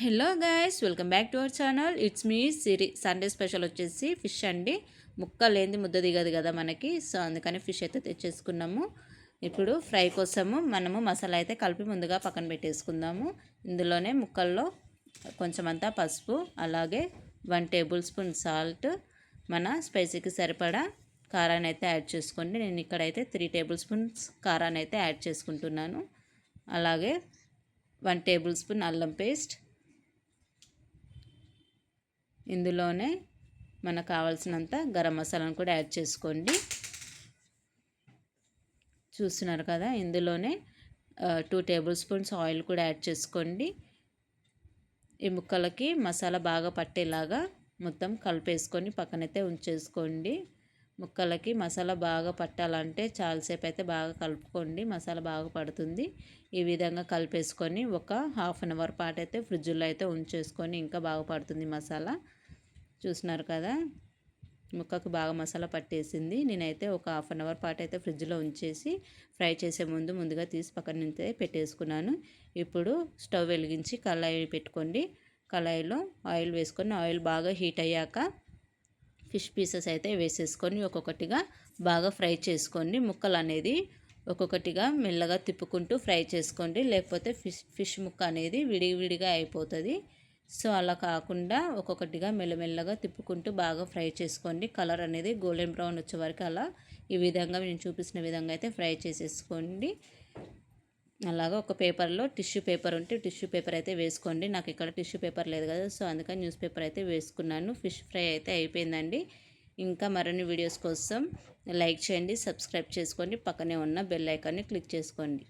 Hello guys, welcome back to our channel. It's me Siri. Sunday special వచ్చేసి fish అండి. ముక్క లేనిది ముద్ద దిగదు కదా మనకి, సో అందుకని ఫిష్ అయితే తెచ్చేసుకున్నాము. ఇప్పుడు ఫ్రై కోసము మనము మసాలా అయితే కలిపి ముందుగా పక్కన పెట్టేసుకుందాము. ఇందులోనే ముక్కల్లో కొంచెం అంతా పసుపు, అలాగే 1 టేబుల్ స్పూన్ సాల్ట్, మన స్పైసీకి సరిపడా కారాన్ని అయితే యాడ్ చేసుకోండి. నేను ఇక్కడైతే 3 టేబుల్ స్పూన్స్ కారాన్ని అయితే యాడ్ చేసుకుంటున్నాను. అలాగే 1 టేబుల్ స్పూన్ అల్లం పేస్ట్, ఇందులోనే మనకు కావాల్సినంత గరం మసాలాను కూడా యాడ్ చేసుకోండి. చూస్తున్నారు కదా, ఇందులోనే 2 టేబుల్ స్పూన్స్ ఆయిల్ కూడా యాడ్ చేసుకోండి. ఈ ముక్కలకి మసాలా బాగా పట్టేలాగా మొత్తం కలిపేసుకొని పక్కనైతే ఉంచేసుకోండి. ముక్కలకి మసాలా బాగా పట్టాలంటే చాలాసేపు అయితే బాగా కలుపుకోండి, మసాలా బాగా పడుతుంది. ఈ విధంగా కలిపేసుకొని ఒక హాఫ్ అన్ అవర్ పాటు అయితే ఫ్రిడ్జ్లో అయితే ఉంచేసుకొని ఇంకా బాగా పడుతుంది మసాలా. చూస్తున్నారు కదా, ముక్కకు బాగా మసాలా పట్టేసింది. నేనైతే ఒక హాఫ్ అన్ అవర్ పాటు అయితే ఫ్రిడ్జ్లో ఉంచేసి ఫ్రై చేసే ముందుగా తీసి పక్కన నుంచి పెట్టేసుకున్నాను. ఇప్పుడు స్టవ్ వెలిగించి కళాయి పెట్టుకోండి. కళాయిలో ఆయిల్ వేసుకొని ఆయిల్ బాగా హీట్ అయ్యాక ఫిష్ పీసెస్ అయితే వేసేసుకొని ఒక్కొక్కటిగా బాగా ఫ్రై చేసుకోండి. ముక్కలు అనేది ఒక్కొక్కటిగా మెల్లగా తిప్పుకుంటూ ఫ్రై చేసుకోండి, లేకపోతే ఫిష్ ముక్క అనేది విడివిడిగా అయిపోతుంది. సో అలా కాకుండా ఒక్కొక్కటిగా మెల్లమెల్లగా తిప్పుకుంటూ బాగా ఫ్రై చేసుకోండి. కలర్ అనేది గోల్డెన్ బ్రౌన్ వచ్చే వరకు అలా ఈ విధంగా నేను చూపించిన విధంగా అయితే ఫ్రై చేసేసుకోండి. అలాగా ఒక పేపర్లో టిష్యూ పేపర్ ఉంటే టిష్యూ పేపర్ అయితే వేసుకోండి. నాకు ఇక్కడ టిష్యూ పేపర్ లేదు కదా, సో అందుకని న్యూస్ పేపర్ అయితే వేసుకున్నాను. ఫిష్ ఫ్రై అయితే అయిపోయిందండి. ఇంకా మరిన్ని వీడియోస్ కోసం లైక్ చేయండి, సబ్స్క్రైబ్ చేసుకోండి, పక్కనే ఉన్న బెల్ ఐకాన్ని క్లిక్ చేసుకోండి.